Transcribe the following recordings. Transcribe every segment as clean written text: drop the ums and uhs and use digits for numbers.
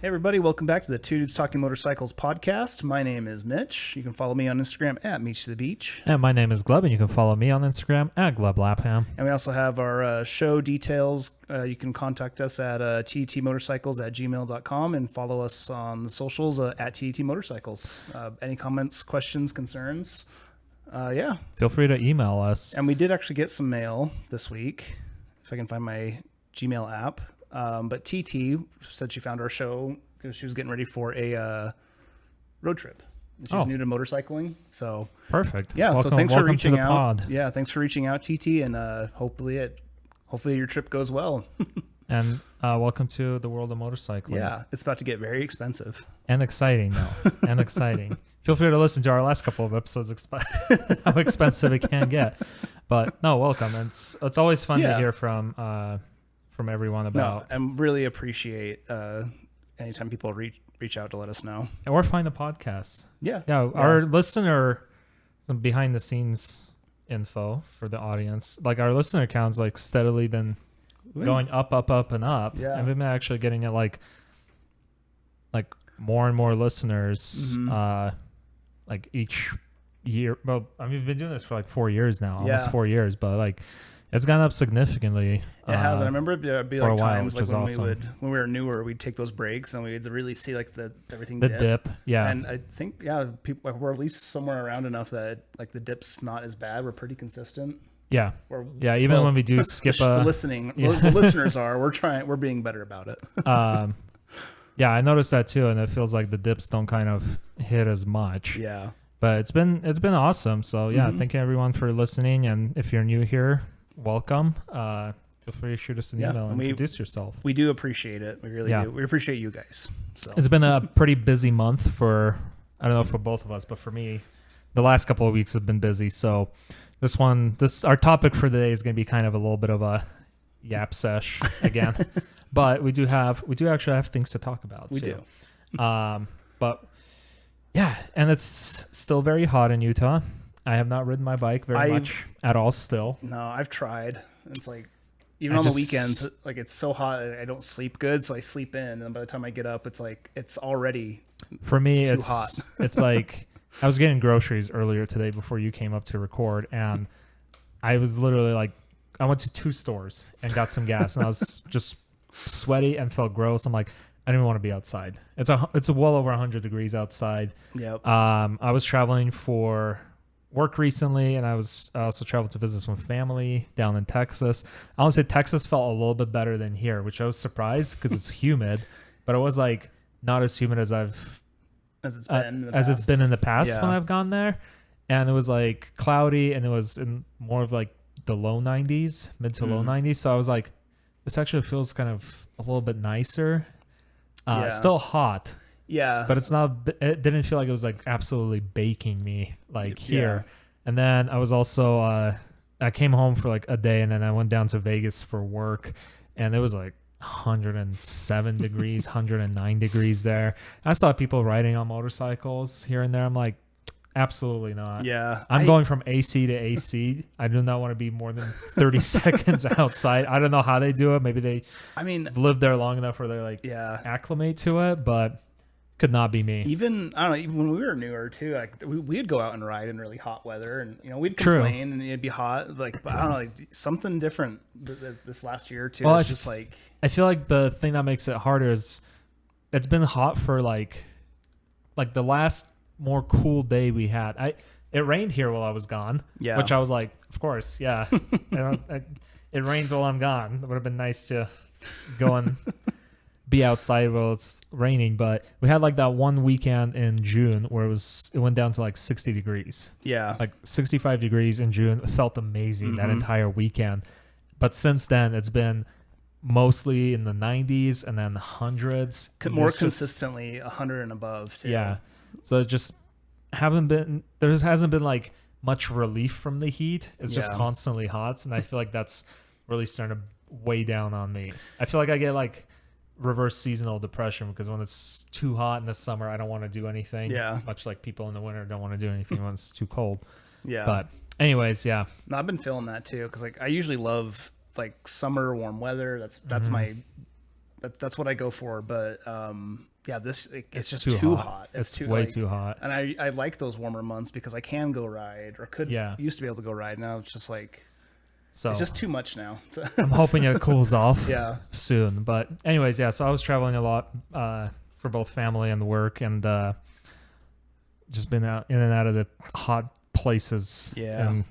Everybody, welcome back to the Two Dudes Talking Motorcycles podcast. My name is Mitch. You can follow me on Instagram at Meech to the Beach. And my name is Gleb, and you can follow me on Instagram at GlebLapham. And we also have our show details. You can contact us at tdtmotorcycles@gmail.com and follow us on the socials at tdtmotorcycles. Any comments, questions, concerns? Yeah. Feel free to email us. And we did actually get some mail this week, if I can find my Gmail app. But TT said she found our show because she was getting ready for a road trip. She's new to motorcycling, so perfect. Yeah, welcome, so thanks for welcome reaching to the out. Pod. Yeah, thanks for reaching out, TT, and hopefully your trip goes well. And welcome to the world of motorcycling. Yeah, it's about to get very expensive and exciting, though. And exciting. Feel free to listen to our last couple of episodes. How expensive it can get, but no, welcome. It's always fun to hear from everyone about. No, and really appreciate anytime people reach out to let us know. Or find the podcast. Yeah. Our listener, some behind the scenes info for the audience. Like our listener count's like steadily been going up, and up. Yeah. And we've been actually getting it like more and more listeners like each year. Well, I mean, we've been doing this for like 4 years now, almost 4 years, but like it's gone up significantly. It has. And I remember it'd be like times like when awesome. when we were newer, we'd take those breaks and we'd really see like everything the dip. Yeah. And I think people we're at least somewhere around enough that like the dip's not as bad. We're pretty consistent. Yeah. Even when we do skip the listeners we're being better about it. Yeah, I noticed that too, and it feels like the dips don't kind of hit as much. Yeah. But it's been awesome. So thank you everyone for listening, and if you're new here, welcome. Feel free to shoot us an email and introduce yourself. We do appreciate it. We really do. We appreciate you guys. So it's been a pretty busy month for both of us, but for me, the last couple of weeks have been busy. So our topic for today is going to be kind of a little bit of a yap sesh again, but we do actually have things to talk about. We do. But yeah, and it's still very hot in Utah. I have not ridden my bike very much at all still. No, I've tried. It's like, even on the weekends, like it's so hot, I don't sleep good, so I sleep in, and by the time I get up, it's like, it's already for me, too it's hot. It's like, I was getting groceries earlier today before you came up to record, and I was literally like, I went to 2 stores and got some gas, and I was just sweaty and felt gross. I'm like, I didn't want to be outside. It's well over 100 degrees outside. Yep. I was traveling for work recently, and I also traveled to visit some family down in Texas. I want to say Texas felt a little bit better than here, which I was surprised because it's humid, but it was like not as humid as it's been in the past when I've gone there. And it was like cloudy, and it was in more of like the low 90s, mid to low 90s. So I was like, this actually feels kind of a little bit nicer. Still hot. Yeah. But it didn't feel like it was like absolutely baking me like here. And then I was also, I came home for like a day, and then I went down to Vegas for work, and it was like 107 degrees, 109 degrees there. I saw people riding on motorcycles here and there. I'm like, absolutely not. Yeah. I'm going from AC to AC. I do not want to be more than 30 seconds outside. I don't know how they do it. Maybe they lived there long enough where they're like acclimate to it, but could not be me. Even when we were newer too, like we'd go out and ride in really hot weather, and we'd complain and it'd be hot. Like, but I don't know, like something different this last year or two. It's just like, I feel like the thing that makes it harder is it's been hot for like the last more cool day we had. It rained here while I was gone, which I was like, of course, yeah. It rains while I'm gone. It would have been nice to go and be outside while it's raining, but we had like that one weekend in June where it went down to like 60 degrees. Yeah. Like 65 degrees in June. It felt amazing that entire weekend. But since then, it's been mostly in the 90s and then the hundreds. More consistently 100 and above too. Yeah. So it just hasn't been like much relief from the heat. It's just constantly hot. And I feel like that's really starting to weigh down on me. I feel like I get like reverse seasonal depression because when it's too hot in the summer, I don't want to do anything. Yeah. Much like people in the winter don't want to do anything when it's too cold. Yeah. But anyways, yeah. No, I've been feeling that too because like I usually love like summer warm weather. That's my that's what I go for. But Yeah, it's just too hot. It's too, way too hot. And I like those warmer months because I can go ride or used to be able to go ride. Now it's just like, so it's just too much now. I'm hoping it cools off yeah. soon. But anyways, yeah, so I was traveling a lot for both family and work, and just been out in and out of the hot places in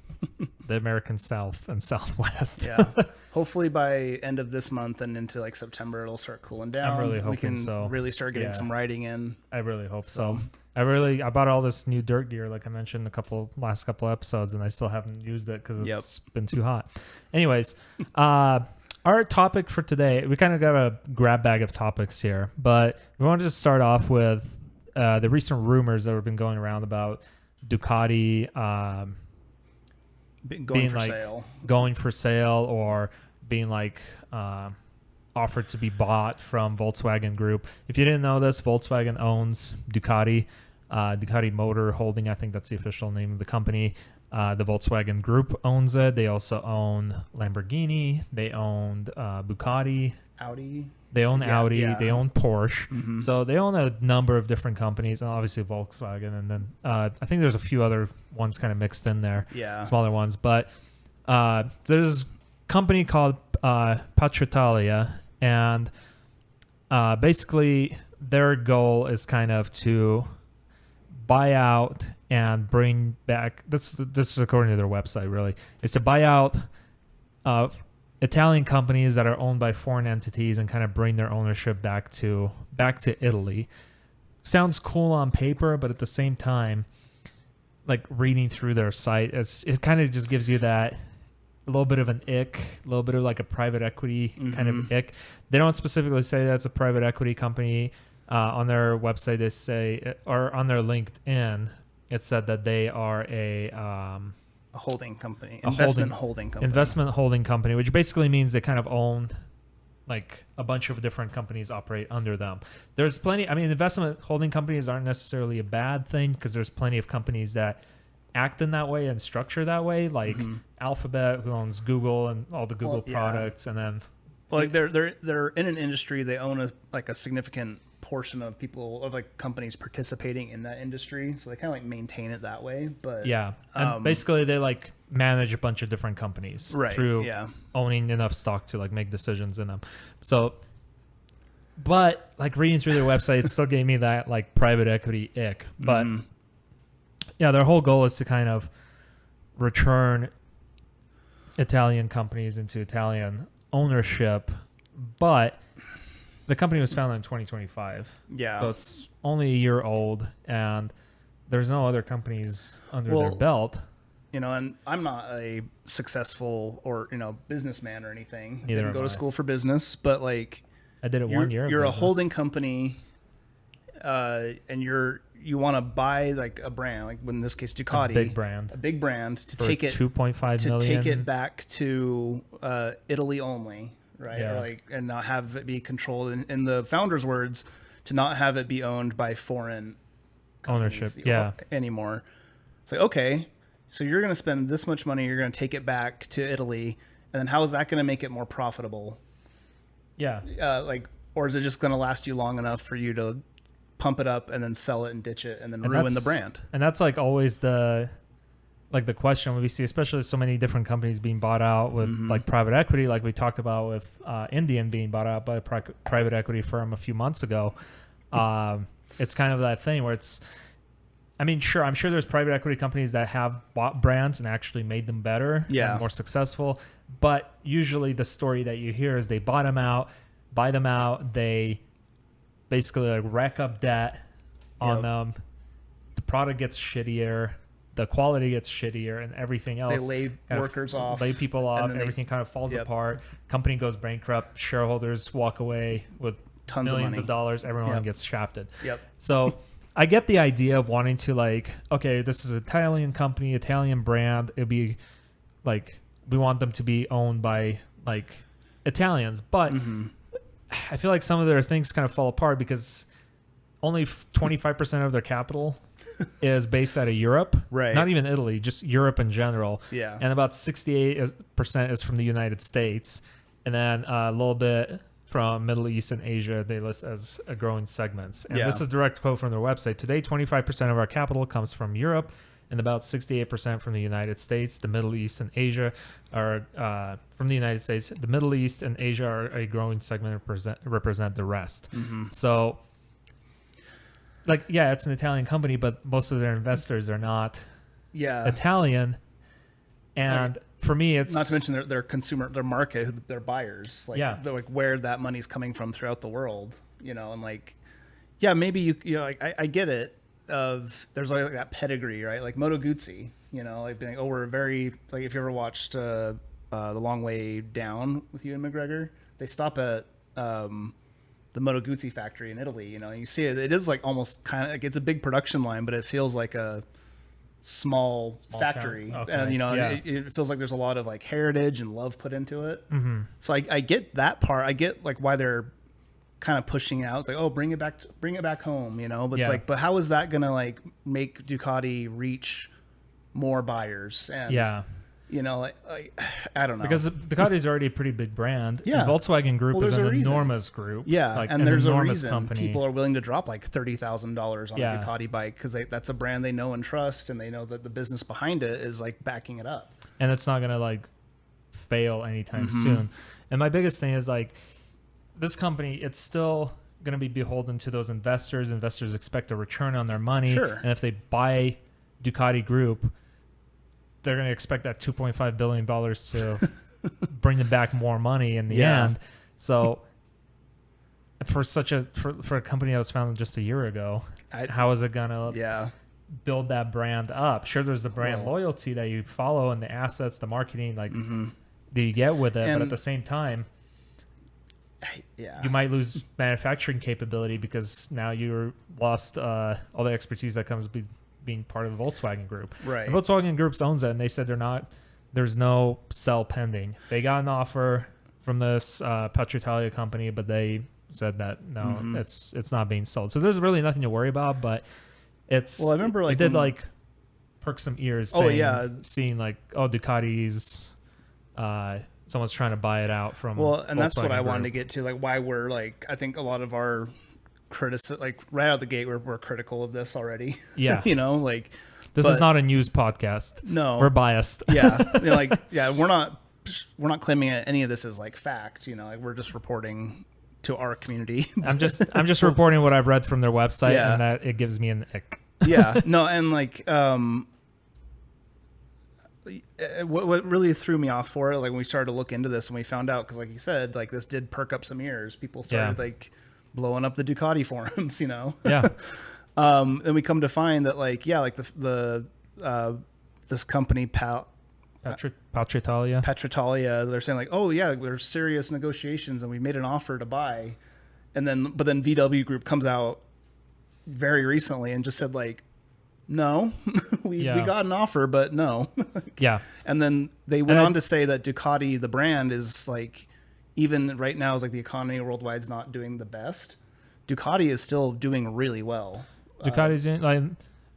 the American South and Southwest. Yeah. Hopefully by end of this month and into like September, it'll start cooling down. I'm really hoping we can so. really start getting some riding in. I really hope so. I bought all this new dirt gear, like I mentioned last couple episodes, and I still haven't used it because it's been too hot. Anyways, our topic for today, we kind of got a grab bag of topics here, but we wanted to start off with the recent rumors that have been going around about Ducati going for sale, or being like offered to be bought from Volkswagen Group. If you didn't know this, Volkswagen owns Ducati, Ducati Motor Holding, I think that's the official name of the company. The Volkswagen Group owns it. They also own Lamborghini. They owned Bugatti. Audi. They own Audi. Yeah. They own Porsche. Mm-hmm. So they own a number of different companies, and obviously Volkswagen. And then I think there's a few other ones kind of mixed in there, smaller ones. But there's a company called Patritalia, and basically their goal is kind of to buy out and bring back, this is according to their website, really, is to buy out Italian companies that are owned by foreign entities and kind of bring their ownership back to Italy. Sounds cool on paper, but at the same time, like reading through their site, it kind of just gives you that a little bit of an ick, a little bit of like a private equity kind of ick. They don't specifically say that's a private equity company. On their website, they say, or on their LinkedIn, it said that they are a holding company, investment holding company, which basically means they kind of own like a bunch of different companies operate under them. There's plenty. I mean, investment holding companies aren't necessarily a bad thing because there's plenty of companies that act in that way and structure that way, like Alphabet, who owns Google and all the Google products, and then like they're in an industry. They own a significant portion of people, of like companies participating in that industry, so they kind of like maintain it that way. But and basically they like manage a bunch of different companies through owning enough stock to like make decisions in them. So, but like reading through their website, it still gave me that like private equity ick. But their whole goal is to kind of return Italian companies into Italian ownership, but the company was founded in 2025. Yeah. So it's only a year old, and there's no other companies under their belt. And I'm not a successful or, businessman or anything. Neither didn't go to school for business, but like I did it 1 year. You're a holding company, and you want to buy like a brand, like in this case Ducati, a big brand to take it $2.5 million, take it back to Italy only. Right. Yeah. Or and not have it be controlled in the founder's words, to not have it be owned by foreign ownership anymore. It's like, okay, so you're going to spend this much money, you're going to take it back to Italy, and then how is that going to make it more profitable? Yeah. Or is it just going to last you long enough for you to pump it up and then sell it and ditch it and then ruin the brand? And that's like always the question we see, especially so many different companies being bought out with like private equity, like we talked about with Indian being bought out by a private equity firm a few months ago. It's kind of that thing where I'm sure there's private equity companies that have bought brands and actually made them better and more successful. But usually the story that you hear is they buy them out, they basically like rack up debt on them. The product gets shittier. The quality gets shittier, and everything else. They lay workers off. Lay people off. Everything kind of falls apart. Company goes bankrupt. Shareholders walk away with tons millions of dollars. Everyone gets shafted. Yep. So I get the idea of wanting to like, okay, this is an Italian company, Italian brand. It'd be like, we want them to be owned by like Italians. But I feel like some of their things kind of fall apart because only 25% of their capital is based out of Europe, right? Not even Italy, just Europe in general. Yeah. And about 68% is from the United States, and then a little bit from Middle East and Asia they list as a growing segments. And Yeah. this is a direct quote from their website. Today, 25% of our capital comes from Europe and about 68% from the United States. The Middle East and Asia are from the United States. The Middle East and Asia are a growing segment and represent the rest. So, like, yeah, it's an Italian company, but most of their investors are not Italian. And for me, it's not to mention their consumer, their market, their buyers, like, like where that money's coming from throughout the world, you know, and like, maybe you know, like I get it. There's like that pedigree, right? Like Moto Guzzi, you know, like being, we're very, like if you ever watched The Long Way Down with Ewan McGregor, they stop at the Moto Guzzi factory in Italy, you know, and you see it is like almost kind of like it's a big production line, but it feels like a small factory. Okay. And you know, it feels like there's a lot of like heritage and love put into it. So I get that part. I get like why they're kind of pushing out. It's like, oh, bring it back home, you know. But it's like, but how is that gonna like make Ducati reach more buyers? And you know, like I don't know, because Ducati is already a pretty big brand. And Volkswagen Group is an enormous group. Like, and there's a reason company. People are willing to drop like $30,000 on a Ducati bike because that's a brand they know and trust, and they know that the business behind it is like backing it up, and it's not gonna like fail anytime soon. And my biggest thing is like, this company, it's still going to be beholden to those investors. Investors expect a return on their money. And if they buy Ducati Group, they're going to expect that $2.5 billion to bring them back more money in the end. So for a company that was founded just a year ago, how is it going to build that brand up? Sure, there's the brand loyalty that you follow and the assets, the marketing, like do you get with it? But at the same time, you might lose manufacturing capability because now you lost all the expertise that comes with being part of the Volkswagen Group. Right. The Volkswagen Group owns it, and they said there's no sell pending. They got an offer from this Petroitalia company, but they said that no, it's not being sold. So there's really nothing to worry about. But it's I remember like it did like perk some ears. Seeing like Ducati's. Someone's trying to buy it out from and that's what I wanted to get to, like why we're like, I think a lot of our criticism, like right out the gate, we're critical of this already. You know, like this is not a news podcast. No, we're biased. You know, like we're not claiming any of this is like fact. You know, like we're just reporting to our community. I'm just reporting what I've read from their website, and that it gives me an ick. No, and like what really threw me off for it, like when we started to look into this and we found out, because like you said, like this did perk up some ears. People started like blowing up the Ducati forums, you know. And we come to find that like like the this company Petroitalia, they're saying like, oh yeah, there's serious negotiations and we made an offer to buy, but then VW Group comes out very recently and just said like, no, we got an offer, but no. And then they went on to say that Ducati, the brand, is like, even right now, is like the economy worldwide is not doing the best. Ducati is still doing really well. Ducati's doing, like,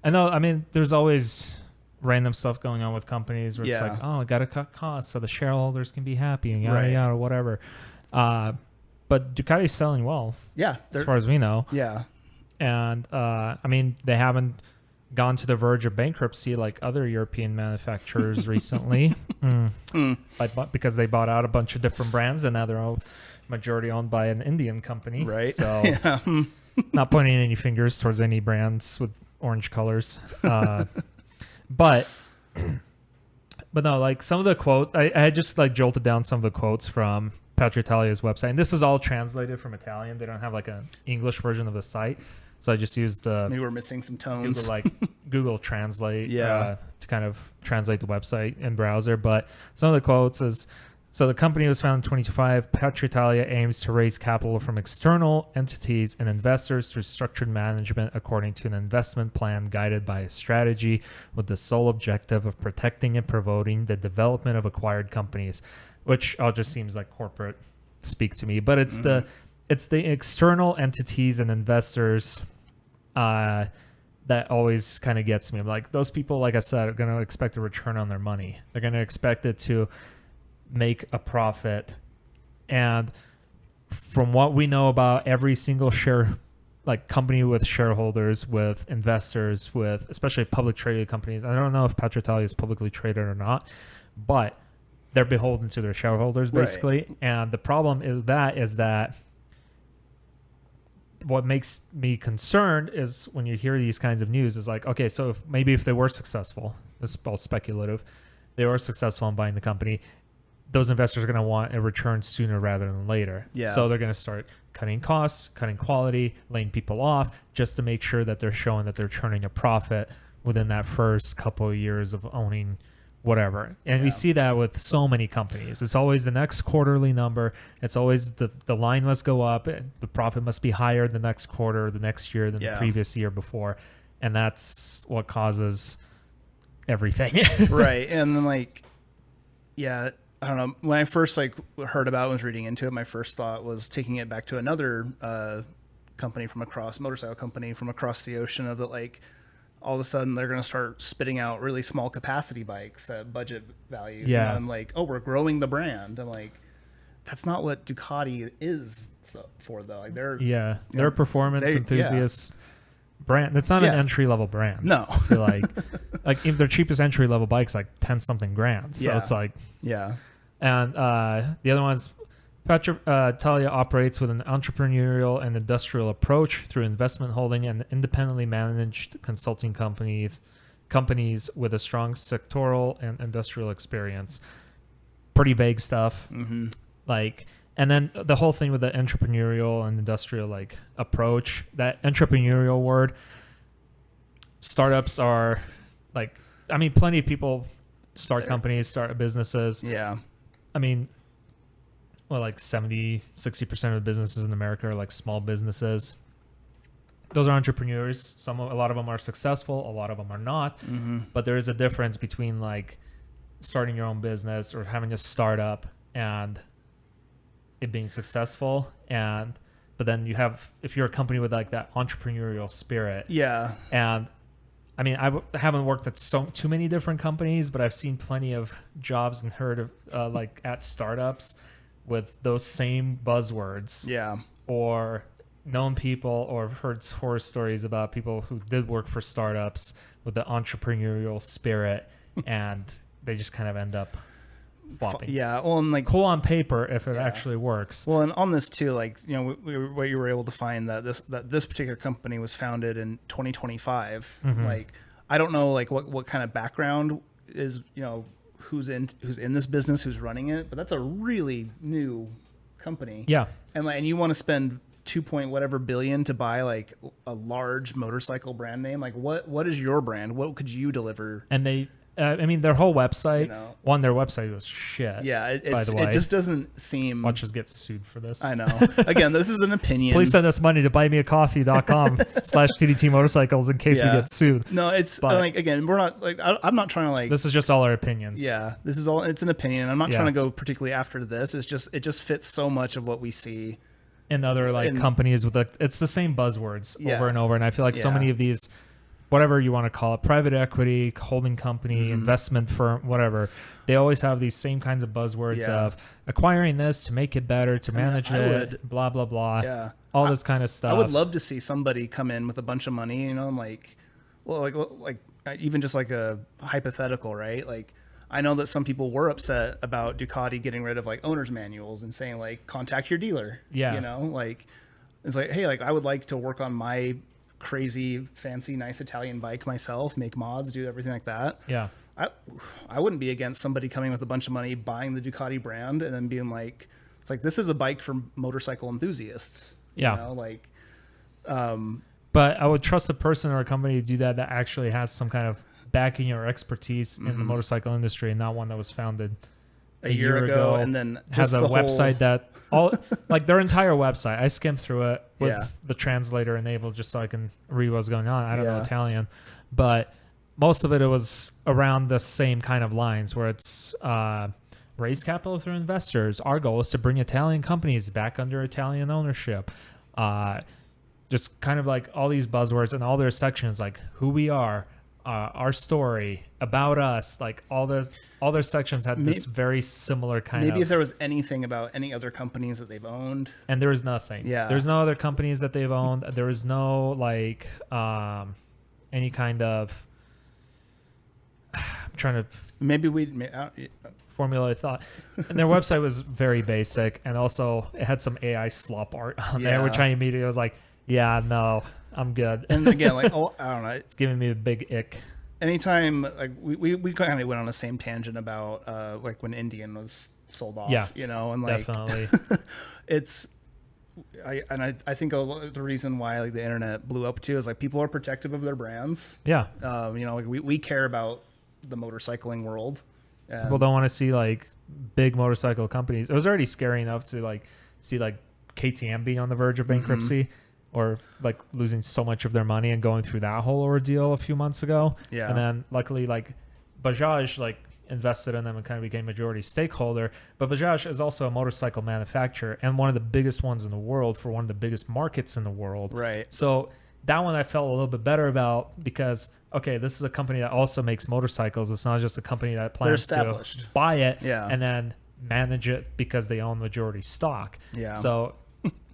I know, I mean, there's always random stuff going on with companies where it's like, oh, I got to cut costs so the shareholders can be happy and yada yada or whatever. But Ducati's selling well. As far as we know. And I mean, they haven't gone to the verge of bankruptcy like other European manufacturers recently, because they bought out a bunch of different brands and now they're all majority owned by an Indian company. So not pointing any fingers towards any brands with orange colors. But no, like some of the quotes, I had just like jolted down some of the quotes from Petroitalia's website, and this is all translated from Italian. They don't have like an English version of the site. So I just used maybe we're missing some tones. Google Translate to kind of translate the website in browser. But some of the quotes is, so the company was founded in 2005. Petroitalia aims to raise capital from external entities and investors through structured management according to an investment plan guided by a strategy with the sole objective of protecting and promoting the development of acquired companies, which all just seems like corporate speak to me. But it's the external entities and investors that always kind of gets me. I'm like, those people, like I said, are going to expect a return on their money. They're going to expect it to make a profit. And from what we know about every single company with shareholders, with investors, with especially public traded companies. I don't know if Petra Italia is publicly traded or not, but they're beholden to their shareholders basically. Right. And the problem is that what makes me concerned is when you hear these kinds of news is like, okay, so if they were successful, this is all speculative, they were successful in buying the company, those investors are going to want a return sooner rather than later. Yeah. So they're going to start cutting costs, cutting quality, laying people off just to make sure that they're showing that they're churning a profit within that first couple of years of owning whatever. And we see that with so many companies. It's always the next quarterly number. It's always the line must go up. The profit must be higher the next quarter, the next year than the previous year before. And that's what causes everything. Right. And then I don't know. When I first heard about it, was reading into it, my first thought was taking it back to another motorcycle company from across the ocean, of that all of a sudden they're going to start spitting out really small capacity bikes at budget value. Yeah. And I'm like, oh, we're growing the brand. I'm like, that's not what Ducati is for though. They're a performance enthusiast brand. It's not an entry level brand. No. I feel like if their cheapest entry level bike's 10 something grand. So it's and the other one's Petra Italia operates with an entrepreneurial and industrial approach through investment holding and independently managed consulting companies with a strong sectoral and industrial experience. Pretty vague stuff. Mm-hmm. And then the whole thing with the entrepreneurial and industrial approach, that entrepreneurial word, startups are plenty of people start companies, start businesses. Yeah. 60% of the businesses in America are small businesses. Those are entrepreneurs. A lot of them are successful. A lot of them are not. Mm-hmm. But there is a difference between starting your own business or having a startup and it being successful. But then if you're a company with that entrepreneurial spirit. Yeah. And I haven't worked at too many different companies, but I've seen plenty of jobs and heard of at startups with those same buzzwords. Yeah. Or known people or heard horror stories about people who did work for startups with the entrepreneurial spirit and they just kind of end up flopping. Yeah. Well, and cool on paper if it actually works. Well, and on this too, what you were able to find that this particular company was founded in 2025. Mm-hmm. I don't know what kind of background is, who's in this business, who's running it, but that's a really new company. Yeah. And you want to spend 2 point whatever billion to buy a large motorcycle brand name. What is your brand? What could you deliver? And they their whole website, their website was shit. Yeah, it just doesn't seem... Watch us get sued for this. I know. Again, this is an opinion. Please send us money to buymeacoffee.com/tdtmotorcycles in case we get sued. No, it's again, we're not I'm not trying to This is just all our opinions. Yeah, this is all, it's an opinion. I'm not trying to go particularly after this. It just fits so much of what we see in other companies with it's the same buzzwords over and over. And I feel so many of these, whatever you want to call it, private equity, holding company, investment firm, whatever, they always have these same kinds of buzzwords of acquiring this to make it better, to manage it, blah, blah, blah. All this kind of stuff. I would love to see somebody come in with a bunch of money, even just a hypothetical, right? I know that some people were upset about Ducati getting rid of owner's manuals and saying contact your dealer. Yeah. It's hey, I would like to work on my crazy, fancy, nice Italian bike myself, make mods, do everything like that. Yeah. I wouldn't be against somebody coming with a bunch of money, buying the Ducati brand, and then being this is a bike for motorcycle enthusiasts. Yeah. But I would trust a person or a company to do that actually has some kind of backing or expertise in the motorcycle industry, and not one that was founded a year ago and then has a website that all their entire website. I skimmed through it with the translator enabled just so I can read what's going on. I don't know Italian, but most of it was around the same kind of lines where it's raise capital through investors. Our goal is to bring Italian companies back under Italian ownership. Just kind of all these buzzwords and all their sections, who we are, our story, about us, like all their sections had this very similar kind of. Maybe if there was anything about any other companies that they've owned. And there was nothing. Yeah. There's no other companies that they've owned. There was no like any kind of. I'm trying to. Maybe formulate thought. And their website was very basic, and also it had some AI slop art on there, which I immediately was like, yeah, no, I'm good. And again, like, I don't know, it's giving me a big ick. Anytime, like, we kind of went on the same tangent about like when Indian was sold off, and like definitely I think the reason why like the internet blew up too is like people are protective of their brands. Like we care about the motorcycling world. People don't want to see like big motorcycle companies. It was already scary enough to like see like KTM being on the verge of bankruptcy or like losing so much of their money and going through that whole ordeal a few months ago. Yeah. And then luckily like Bajaj like invested in them and kind of became majority stakeholder. But Bajaj is also a motorcycle manufacturer and one of the biggest ones in the world for one of the biggest markets in the world. Right. So that one I felt a little bit better about because, okay, this is a company that also makes motorcycles. It's not just a company that plans to buy it and then manage it because they own majority stock. Yeah. So,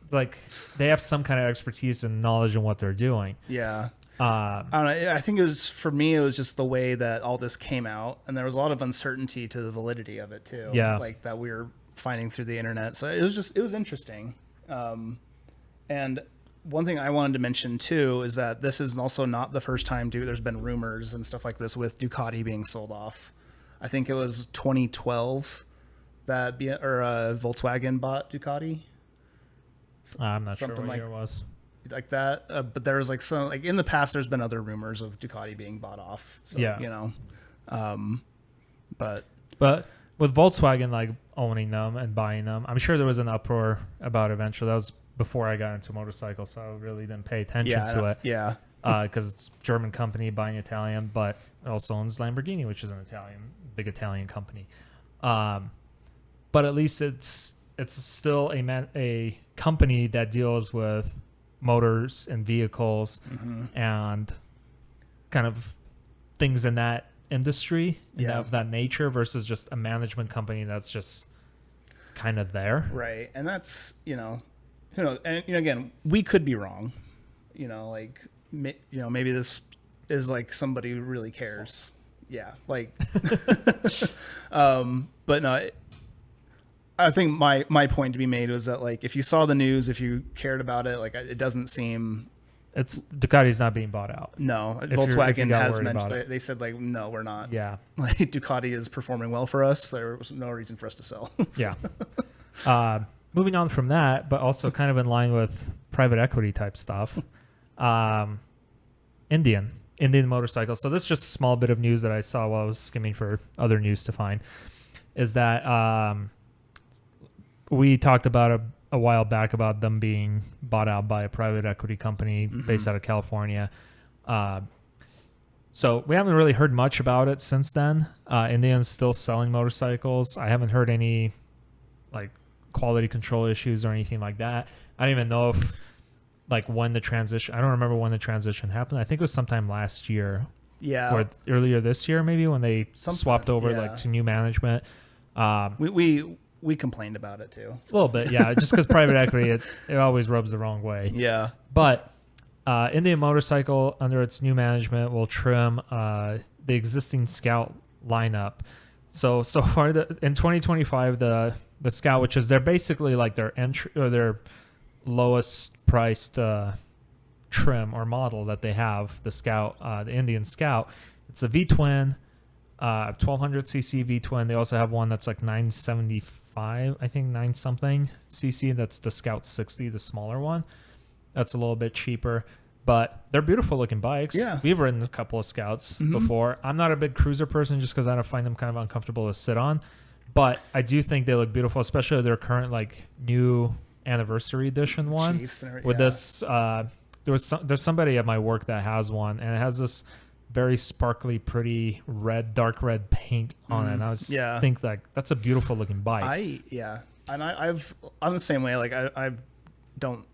like, they have some kind of expertise and knowledge in what they're doing. Yeah. I don't know. I think for me, it was just the way that all this came out. And there was a lot of uncertainty to the validity of it, too. Yeah. Like, that we were finding through the internet. So it was interesting. And one thing I wanted to mention too is that this is also not the first time there's been rumors and stuff like this with Ducati being sold off. I think it was 2012 that Volkswagen bought Ducati. I'm not sure what year it was. Like that, but there was like some like in the past. There's been other rumors of Ducati being bought off. So, but with Volkswagen like owning them and buying them, I'm sure there was an uproar about it eventually. That was before I got into motorcycles, so I really didn't pay attention to it. Yeah. Because it's a German company buying Italian, but it also owns Lamborghini, which is an big Italian company. But at least it's still a company that deals with motors and vehicles and kind of things in that industry of that nature versus just a management company that's just kind of there. Right. And that's, who knows? And again, we could be wrong. Maybe this is like somebody who really cares. Yeah, like, but no. I think my point to be made was that like if you saw the news, if you cared about it, like it doesn't seem. It's Ducati's not being bought out. No, Volkswagen has mentioned. They said like no, we're not. Yeah, like Ducati is performing well for us. There was no reason for us to sell. Yeah. Moving on from that, but also kind of in line with private equity type stuff, Indian motorcycles. So this is just a small bit of news that I saw while I was skimming for other news to find, is that we talked about a while back about them being bought out by a private equity company based out of California. So we haven't really heard much about it since then. Indian's still selling motorcycles. I haven't heard any like quality control issues or anything like that. I don't even know if like when the transition, I don't remember when the transition happened. I think it was sometime last year. Yeah. Or earlier this year, maybe, when they swapped over like to new management. We complained about it too. A little bit, yeah. Just because private equity, it always rubs the wrong way. Yeah. But Indian Motorcycle, under its new management, will trim the existing Scout lineup. So far, in 2025, the Scout, which is basically like their entry or their lowest priced trim or model that they have, the Scout, the Indian Scout, it's a V-twin, 1200cc V-twin. They also have one that's like 975, I think 9 something cc. That's the Scout 60, the smaller one. That's a little bit cheaper, but they're beautiful looking bikes. Yeah. We've ridden a couple of Scouts before. I'm not a big cruiser person just because I don't find them kind of uncomfortable to sit on, but I do think they look beautiful, especially their current like new anniversary edition one with this. There's somebody at my work that has one, and it has this very sparkly, pretty dark red paint on it. And I think like that's a beautiful looking bike. I'm the same way. Like I don't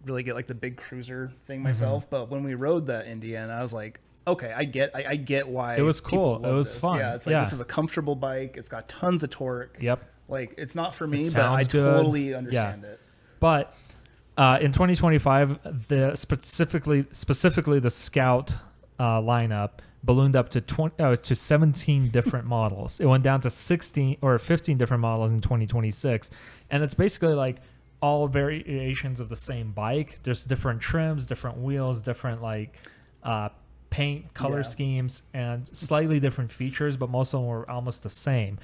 really get like the big cruiser thing myself, but when we rode that Indian, I was like, okay, I get why It was cool. people love It was this. fun. Yeah, it's like this is a comfortable bike. It's got tons of torque. Yep. Like it's not for me, but sounds I good. totally understand it. But in 2025, specifically the Scout lineup ballooned up to 17 different models. It went down to 16 or 15 different models in 2026, and it's basically like all variations of the same bike. There's different trims, different wheels, different like paint color schemes, and slightly different features, but most of them were almost the same.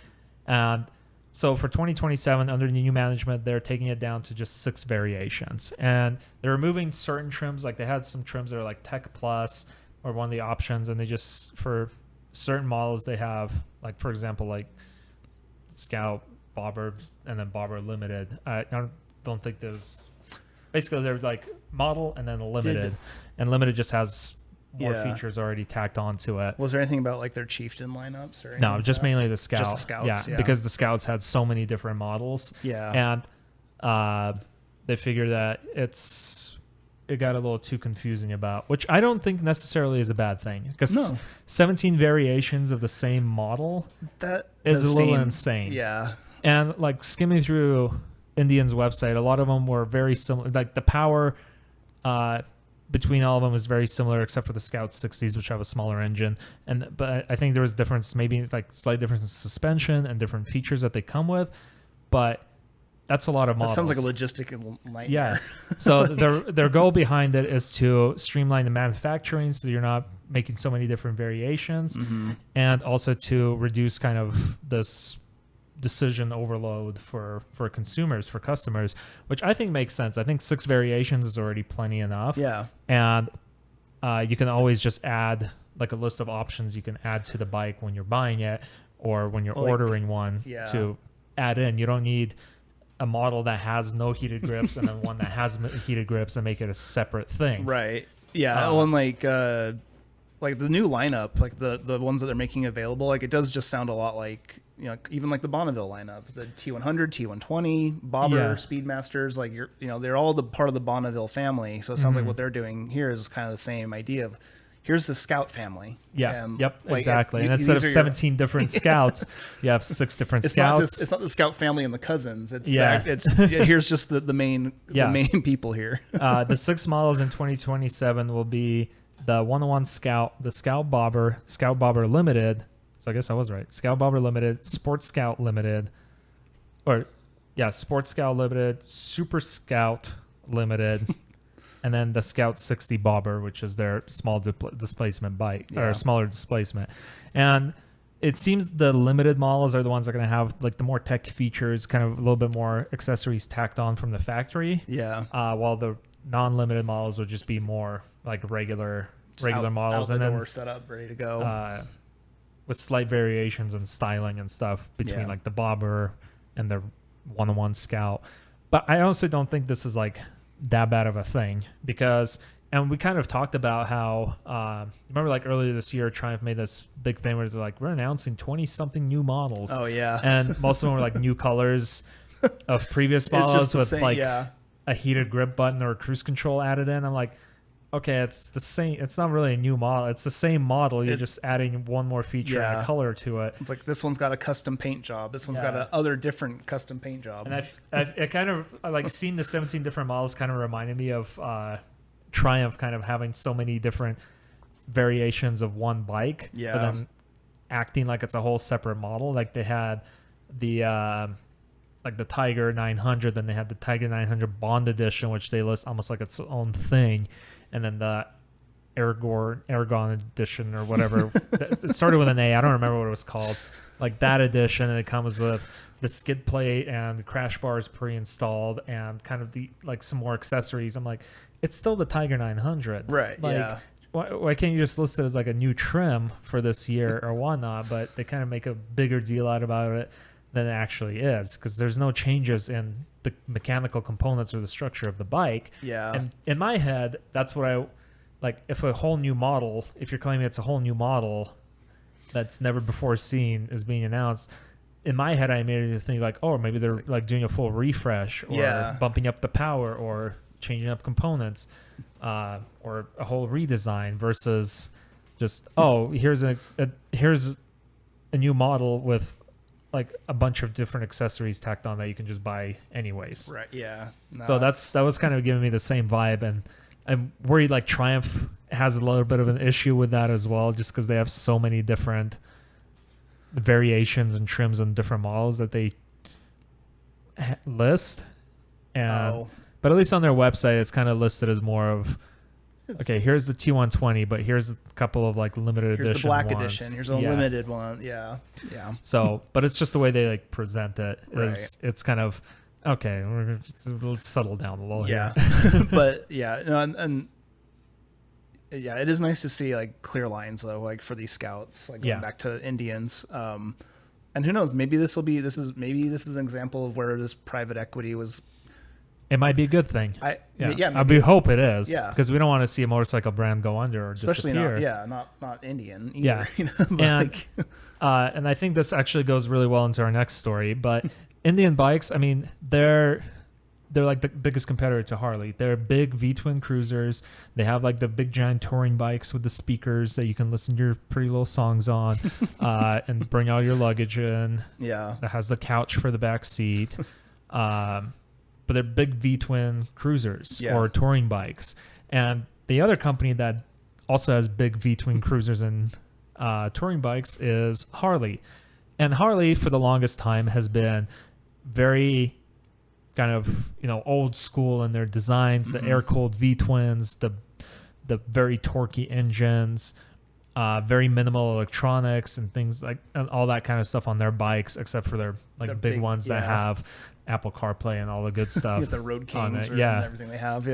And so for 2027, under the new management, they're taking it down to just 6 variations, and they're removing certain trims. Like they had some trims that are like Tech Plus or one of the options, and they just, for certain models, they have, like, for example, like Scout, Bobber, and then Bobber Limited. I don't think there's, basically they're like model and then a limited, and limited just has more features already tacked onto it. Was there anything about like their Chieftain lineups or anything? No, just mainly the Scout. Just the Scouts, yeah. Because the Scouts had so many different models. Yeah. And they figured that it got a little too confusing about, which I don't think necessarily is a bad thing, because 17 variations of the same model, that is a little insane. Yeah. And like skimming through Indian's website, a lot of them were very similar. Like the power between all of them is very similar, except for the Scout 60s, which have a smaller engine. But I think there was difference, maybe like slight difference in suspension and different features that they come with. But that's a lot of models. That sounds like a logistical nightmare. Yeah. So their goal behind it is to streamline the manufacturing, so you're not making so many different variations, and also to reduce kind of this decision overload for consumers, for customers, which I think makes sense. I think 6 variations is already plenty enough. Yeah. And you can always just add like a list of options you can add to the bike when you're buying it, or when you're ordering one to add in. You don't need a model that has no heated grips and then one that has heated grips and make it a separate thing. Right. Yeah. Well, and like the new lineup, like the ones that they're making available, like it does just sound a lot like, you know, even like the Bonneville lineup, the T100, T120, Bobber, Speedmasters, like they're all the part of the Bonneville family. So it sounds like what they're doing here is kind of the same idea of, here's the Scout family. Yeah. And like, exactly. And instead of 17 different Scouts, you have 6 different Scouts. It's not the Scout family and the cousins. It's here's just the main people here. The 6 models in 2027 will be the 101 Scout, the Scout Bobber Limited. So I guess I was right. Scout Bobber Limited, Sports Scout Limited, Sports Scout Limited, Super Scout Limited, and then the Scout 60 Bobber, which is their small displacement bike, or smaller displacement. And it seems the limited models are the ones that are going to have like the more tech features, kind of a little bit more accessories tacked on from the factory. Yeah. While the non-limited models would just be more like regular models, and then set up, ready to go. With slight variations in styling and stuff between like the Bobber and the 101 Scout. But I honestly don't think this is like that bad of a thing, because, and we kind of talked about how, remember like earlier this year, Triumph made this big thing where they're like, we're announcing 20 something new models. Oh yeah. And most of them were like new colors of previous models with like a heated grip button or cruise control added in. I'm like, okay, it's the same. It's not really a new model. It's the same model. You're just adding one more feature and a color to it. It's like this one's got a custom paint job. This one's got a other different custom paint job. And I kind of like seeing the 17 different models kind of reminded me of Triumph kind of having so many different variations of one bike, but then acting like it's a whole separate model. Like they had the like the Tiger 900, then they had the Tiger 900 Bond Edition, which they list almost like its own thing. And then the Aragon edition or whatever. It started with an A. I don't remember what it was called. Like that edition, and it comes with the skid plate and the crash bars pre-installed and kind of the like some more accessories. I'm like, it's still the Tiger 900. Right, like, why can't you just list it as like a new trim for this year or whatnot? But they kind of make a bigger deal out about it than it actually is, because there's no changes in the mechanical components or the structure of the bike. Yeah. And in my head, that's what I like. If a whole new model, if you're claiming it's a whole new model that's never before seen is being announced, in my head, I immediately think like, oh, maybe they're like doing a full refresh or bumping up the power or changing up components or a whole redesign versus Just here's a new model with like a bunch of different accessories tacked on that you can just buy anyways. Right. Yeah. No, So that was kind of giving me the same vibe, and I'm worried like Triumph has a little bit of an issue with that as well, just because they have so many different variations and trims and different models that they list. And but at least on their website, it's kind of listed as more of okay, here's the T120, but here's a couple of like limited edition. Here's the black ones. edition. Here's a limited one. Yeah. Yeah. So, but it's just the way they like present it. Right. It's kind of okay. Let's settle down a little here. But yeah, no, and yeah, it is nice to see like clear lines though, like for these scouts, like going back to Indians. And who knows? Maybe this is an example of where this private equity was. It might be a good thing. I hope it is. Yeah. Because we don't want to see a motorcycle brand go under or especially disappear. not Indian either. Yeah. You know? And, and I think this actually goes really well into our next story. But Indian bikes, I mean, they're like the biggest competitor to Harley. They're big V-twin cruisers. They have like the big giant touring bikes with the speakers that you can listen to your pretty little songs on, and bring all your luggage in. Yeah. That has the couch for the back seat. But they're big V-twin cruisers or touring bikes. And the other company that also has big V-twin cruisers and touring bikes is Harley. And Harley, for the longest time, has been very kind of, old school in their designs, the air-cooled V-twins, the very torquey engines, very minimal electronics and things like and all that kind of stuff on their bikes, except for their big ones that have Apple CarPlay and all the good stuff. With the Road Kings and everything they have,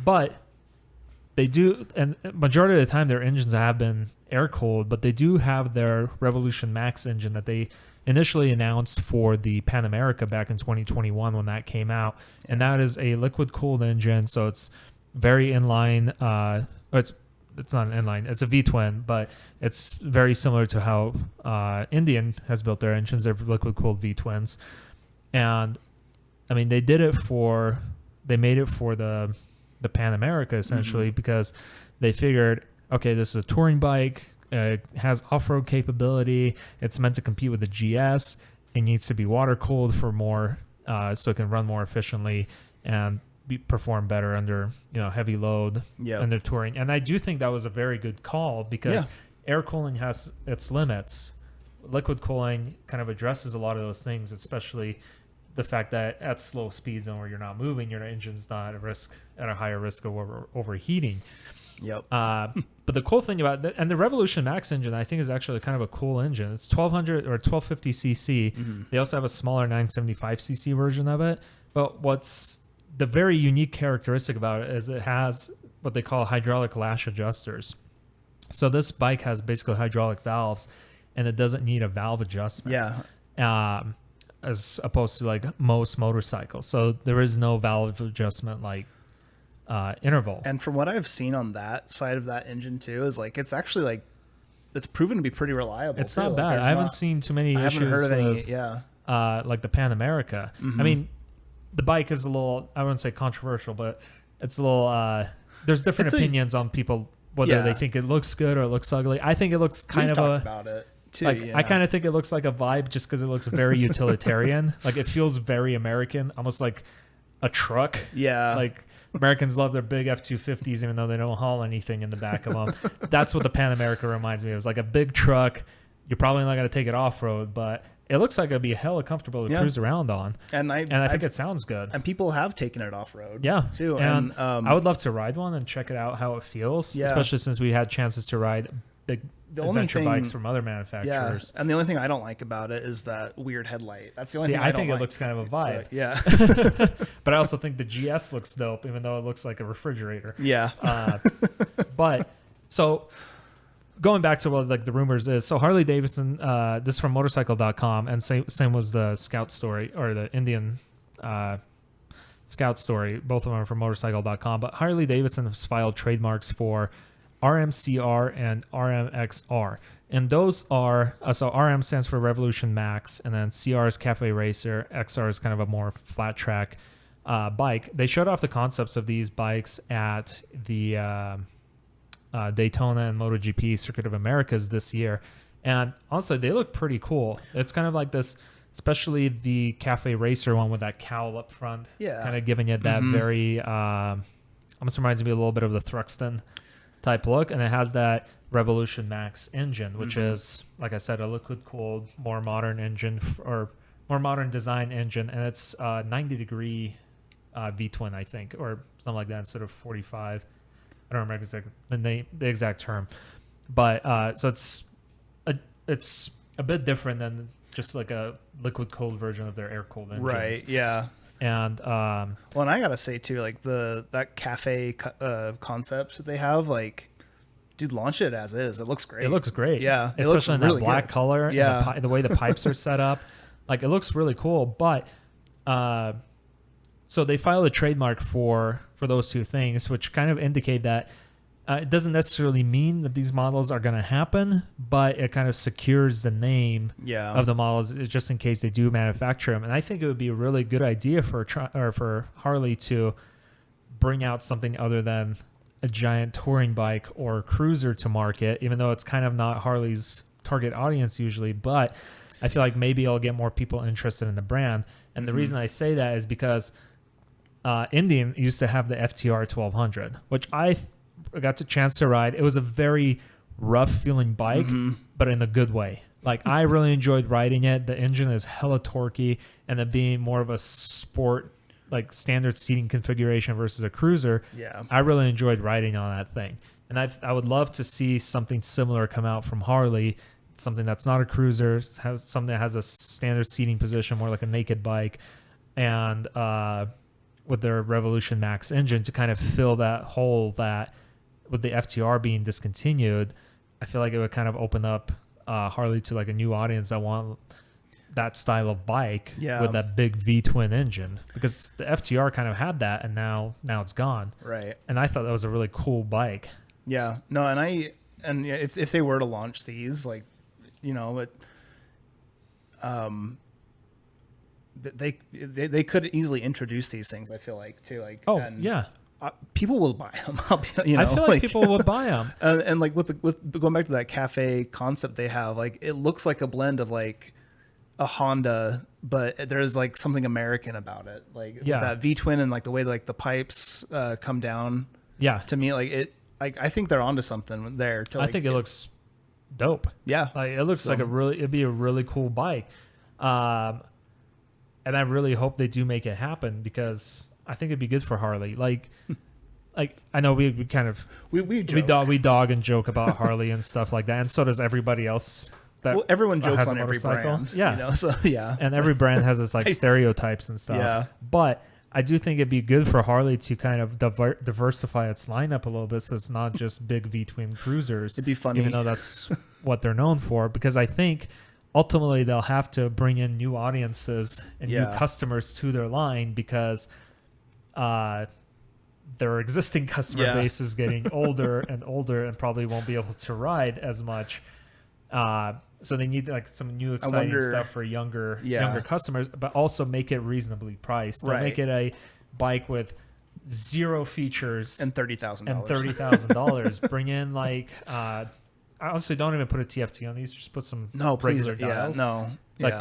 but they do, and majority of the time their engines have been air-cooled, but they do have their Revolution Max engine that they initially announced for the Pan America back in 2021 when that came out. And that is a liquid-cooled engine, so it's very inline. It's not an inline, it's a V-twin, but it's very similar to how Indian has built their engines. They're liquid-cooled V-twins. And I mean, they made it for the Pan America essentially because they figured, okay, this is a touring bike, has off-road capability, it's meant to compete with the GS, it needs to be water cooled for more, so it can run more efficiently and perform better under heavy load under touring. And I do think that was a very good call because air cooling has its limits. Liquid cooling kind of addresses a lot of those things, especially the fact that at slow speeds and where you're not moving, your engine's not at a higher risk of overheating. But the cool thing about that, and the Revolution Max engine, I think is actually kind of a cool engine. It's 1200 or 1250 cc. They also have a smaller 975 cc version of it. But what's the very unique characteristic about it is it has what they call hydraulic lash adjusters. So this bike has basically hydraulic valves, and it doesn't need a valve adjustment. As opposed to like most motorcycles. So there is no valve adjustment like interval. And from what I've seen on that side of that engine too, is like it's actually like it's proven to be pretty reliable. It's not bad. I haven't seen too many issues. I haven't heard of any. Like the Pan America. I mean, the bike is a little, I wouldn't say controversial, but it's a little. There's different opinions on people whether they think it looks good or it looks ugly. I think it looks kind of about it. Too, I kind of think it looks like a vibe just because it looks very utilitarian. Like it feels very American, almost like a truck. Like Americans love their big F-250s even though they don't haul anything in the back of them. That's what the Pan America reminds me of. It's like a big truck. You're probably not going to take it off-road, but it looks like it'd be hella comfortable to cruise around on. And I think it sounds good. And people have taken it off-road. Too. And I would love to ride one and check it out how it feels, especially since we had chances to ride big adventure bikes from other manufacturers. And the only thing I don't like about it is that weird headlight. That's the only thing I don't think like. It looks kind of a vibe. But I also think the GS looks dope, even though it looks like a refrigerator. But so going back to what like the rumors is, so Harley Davidson, this is from motorcycle.com, and same was the Scout story or the Indian Scout story. Both of them are from motorcycle.com. But Harley Davidson has filed trademarks for RMCR and RMXR. And those are, so RM stands for Revolution Max, and then CR is Cafe Racer, XR is kind of a more flat track bike. They showed off the concepts of these bikes at the Daytona and MotoGP Circuit of Americas this year. And honestly, they look pretty cool. It's kind of like this, especially the Cafe Racer one with that cowl up front. Yeah. Kind of giving it that very, almost reminds me a little bit of the Thruxton type look. And it has that Revolution Max engine, which is, like I said, a liquid-cooled, more modern engine or more modern design engine. And it's 90-degree V-twin, I think, or something like that instead of 45. I don't remember exactly the exact term. But so it's a bit different than just like a liquid cooled version of their air cooled engines. Right. Yeah. And well, and I gotta say too, like that cafe concept that they have, like, dude, launch it as is. It looks great. it looks great. Yeah, it especially looks in really that black good. color. Yeah. And the way the pipes are set up, like it looks really cool. But so they filed a trademark for those two things, which kind of indicate that. It doesn't necessarily mean that these models are going to happen, but it kind of secures the name of the models just in case they do manufacture them. And I think it would be a really good idea for Harley to bring out something other than a giant touring bike or cruiser to market, even though it's kind of not Harley's target audience usually. But I feel like maybe it'll get more people interested in the brand. And the reason I say that is because Indian used to have the FTR 1200, which I got the chance to ride. It was a very rough feeling bike, but in a good way. Like I really enjoyed riding it. The engine is hella torquey, and then being more of a sport, like standard seating configuration versus a cruiser. Yeah. I really enjoyed riding on that thing. And I would love to see something similar come out from Harley, something that's not a cruiser, something that has a standard seating position, more like a naked bike, and with their Revolution Max engine to kind of fill that hole that with the FTR being discontinued, I feel like it would kind of open up Harley to like a new audience that want that style of bike with that big V-twin engine, because the FTR kind of had that and now it's gone. Right. And I thought that was a really cool bike. Yeah. No, and if they were to launch these, like, you know, they could easily introduce these things, I feel like, too. Like, people will buy them. You know, I feel like people would buy them. And like with going back to that cafe concept they have, like it looks like a blend of like a Honda, but there's like something American about it. Like with that V-twin and like the way like the pipes come down. Yeah. To me, like it, I think they're onto something there. I think it looks dope. Yeah. Like it looks like it'd be a really cool bike. And I really hope they do make it happen, because I think it'd be good for Harley. Like I know we kind of we dog and joke about Harley and stuff like that, and so does everybody else. Everyone jokes on every brand. Yeah, you know, so yeah, and every brand has its like stereotypes and stuff. Yeah, but I do think it'd be good for Harley to kind of diversify its lineup a little bit, so it's not just big V-twin cruisers. It'd be funny, even though that's what they're known for. Because I think ultimately they'll have to bring in new audiences and new customers to their line, because their existing customer base is getting older and older and probably won't be able to ride as much. So they need like some new exciting stuff for younger customers, but also make it reasonably priced. Don't make it a bike with zero features and $30,000. Bring in like honestly, don't even put a TFT on these. Just put some regular dials.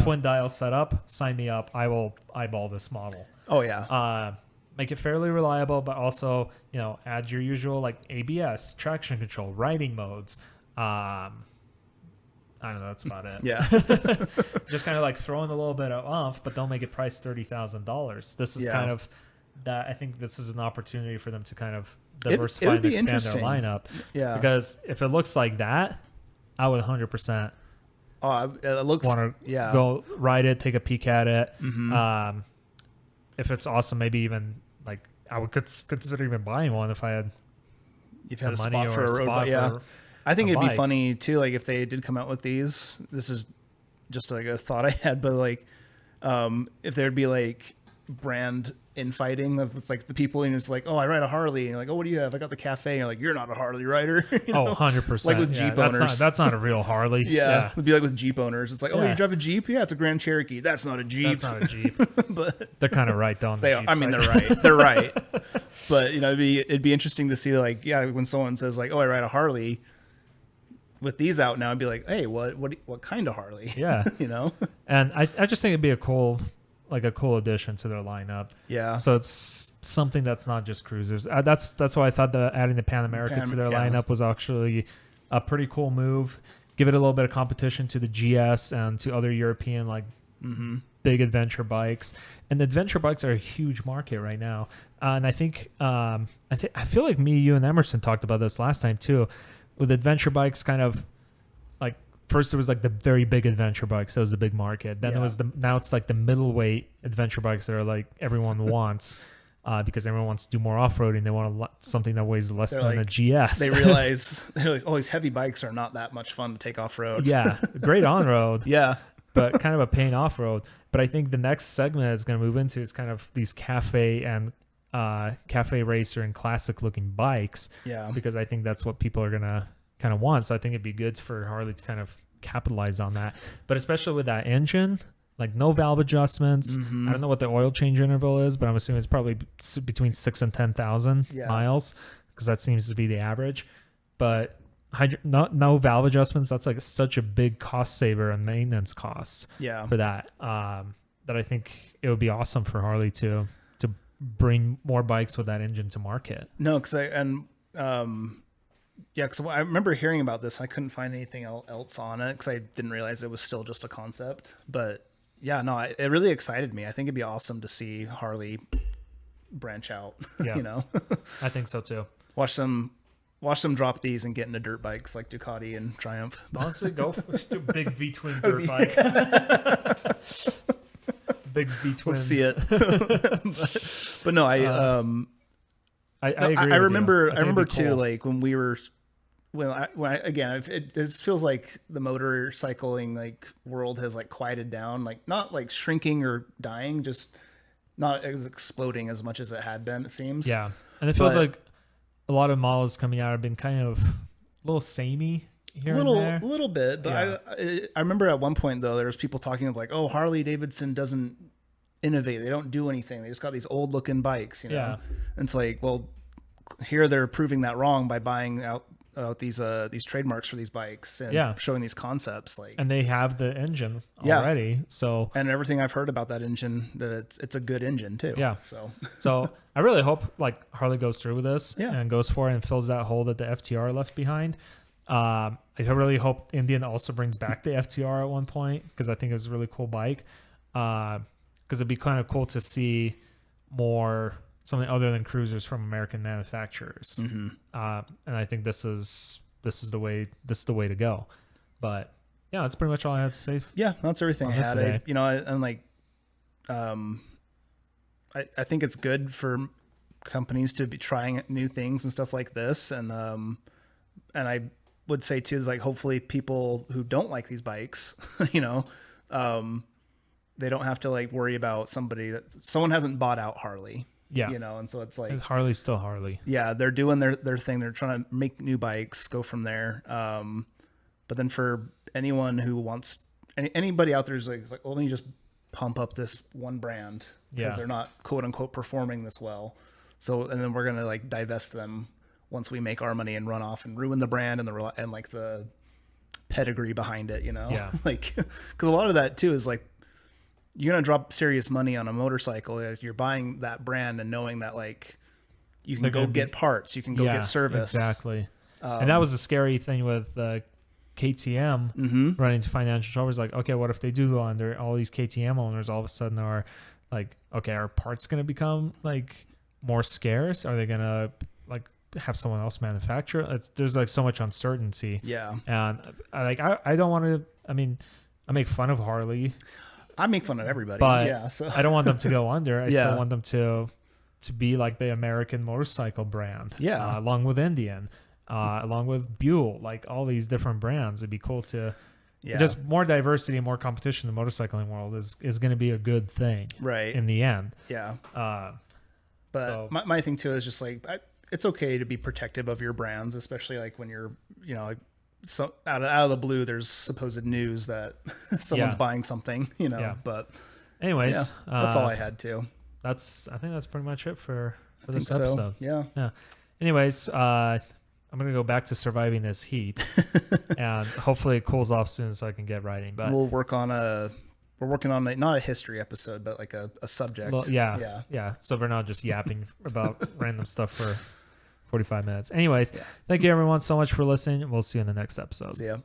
Twin dial setup. Sign me up. I will eyeball this model. Oh yeah. Make it fairly reliable, but also, you know, add your usual like ABS, traction control, riding modes. I don't know. That's about it. Yeah. Just kind of like throwing a little bit of oomph, but don't make it priced $30,000. This is kind of that. I think this is an opportunity for them to kind of diversify and expand their lineup. Yeah. Because if it looks like that, I would 100%. Oh, it looks. Want to go ride it, take a peek at it. Mm-hmm. If it's awesome, maybe even like I would consider even buying one if I had. You've had a spot for a road bike. Yeah. I think it'd be funny too, like if they did come out with these. This is just like a thought I had, but like, if there'd be like brand infighting of it's like the people and it's like, oh, I ride a Harley, and you're like, oh, what do you have? I got the Cafe. And you're like, you're not a Harley rider. You know? 100%. Like with Jeep owners. That's not a real Harley. Yeah, it'd be like with Jeep owners. It's like, oh, Yeah. you drive a Jeep? Yeah, it's a Grand Cherokee. That's not a Jeep. That's not a Jeep. But They're kind of right though. On the they are. Jeep I mean, side. they're right. They're right. But you know, it'd be interesting to see like, yeah, when someone says like, oh, I ride a Harley. With these out now, I'd be like, hey, what kind of Harley? Yeah. You know? And I just think it'd be a cool addition to their lineup. Yeah. So it's something that's not just cruisers. That's why I thought that adding the Pan America to their lineup was actually a pretty cool move. Give it a little bit of competition to the GS and to other European big adventure bikes. And the adventure bikes are a huge market right now. And I think I feel like you and Emerson talked about this last time too. With adventure bikes, kind of like first there was like the very big adventure bikes. That was the big market. Then now it's like the middleweight adventure bikes that are like everyone wants because everyone wants to do more off-roading. They want something that weighs less than a GS. They realize they're like, oh, these heavy bikes are not that much fun to take off-road. Yeah, great on-road. Yeah. But kind of a pain off-road. But I think the next segment it's going to move into is kind of these cafe and cafe racer and classic looking bikes. Yeah. Because I think that's what people are going to kind of want. So I think it'd be good for Harley to kind of capitalize on that. But especially with that engine, like no valve adjustments. I don't know what the oil change interval is, but I'm assuming it's probably between 6,000 and 10,000 miles because that seems to be the average. But no valve adjustments, that's like such a big cost saver and maintenance costs for that. That I think it would be awesome for Harley to bring more bikes with that engine to market. No, because because I remember hearing about this. I couldn't find anything else on it because I didn't realize it was still just a concept. But yeah, no, it really excited me. I think it'd be awesome to see Harley branch out. Yeah. You know, I think so too. Watch them drop these and get into dirt bikes like Ducati and Triumph. Honestly, go for a big V-twin dirt bike. Big V-twin. Let's see it. but no, I agree. I remember too, cool. Like when we were, it just feels like the motorcycling like world has like quieted down, like not like shrinking or dying, just not as exploding as much as it had been. It seems. Yeah, and it feels like a lot of models coming out have been kind of a little samey here and there. A little bit, but yeah. I remember at one point though there was people talking of like, oh, Harley Davidson doesn't innovate, they don't do anything, they just got these old looking bikes, you know. Yeah. And it's like, well, here they're proving that wrong by buying out these trademarks for these bikes and showing these concepts, like, and they have the engine already. So, and everything I've heard about that engine, that it's a good engine too. Yeah. So I really hope like Harley goes through with this and goes for it and fills that hole that the FTR left behind. I really hope Indian also brings back the FTR at one point, because I think it's a really cool bike. Because it'd be kind of cool to see more something other than cruisers from American manufacturers. And I think this is the way to go. But yeah, that's pretty much all I had to say. Yeah, that's everything I had. I think it's good for companies to be trying new things and stuff like this. And I would say too, is like, hopefully people who don't like these bikes, they don't have to like worry about someone hasn't bought out Harley. Yeah. And so it's like, Harley's still Harley. Yeah. They're doing their thing. They're trying to make new bikes, go from there. But then for anyone who wants, anybody out there is like, well, let me just pump up this one brand because they're not quote unquote performing this well. So, and then we're going to like divest them once we make our money and run off and ruin the brand and like the pedigree behind it, Yeah. Like, cause a lot of that too is like, you're going to drop serious money on a motorcycle. You're buying that brand and knowing that like you can go get parts, you can go get service. Exactly. And that was the scary thing with KTM running into financial trouble. It's like, okay, what if they do go under? All these KTM owners all of a sudden are like, okay, are parts going to become like more scarce? Are they going to like have someone else manufacture? There's like so much uncertainty. Yeah. And I don't want to, I make fun of Harley. I make fun of everybody, but so. I don't want them to go under. I still want them to be like the American motorcycle brand, along with Indian, along with Buell, like all these different brands. It'd be cool to Yeah. Just more diversity, more competition in the motorcycling world is going to be a good thing, right? in the end. Yeah. But so my thing too is just like it's okay to be protective of your brands, especially like when you're like so out of the blue there's supposed news that someone's buying something, But anyways, that's all I had too. I think that's pretty much it for this episode. So. Yeah. Anyways, I'm going to go back to surviving this heat and hopefully it cools off soon so I can get riding. But we're working on not a history episode, but like a subject. Well, yeah. So we're not just yapping about random stuff for 45 minutes. Anyways, thank you everyone so much for listening. We'll see you in the next episode. See ya.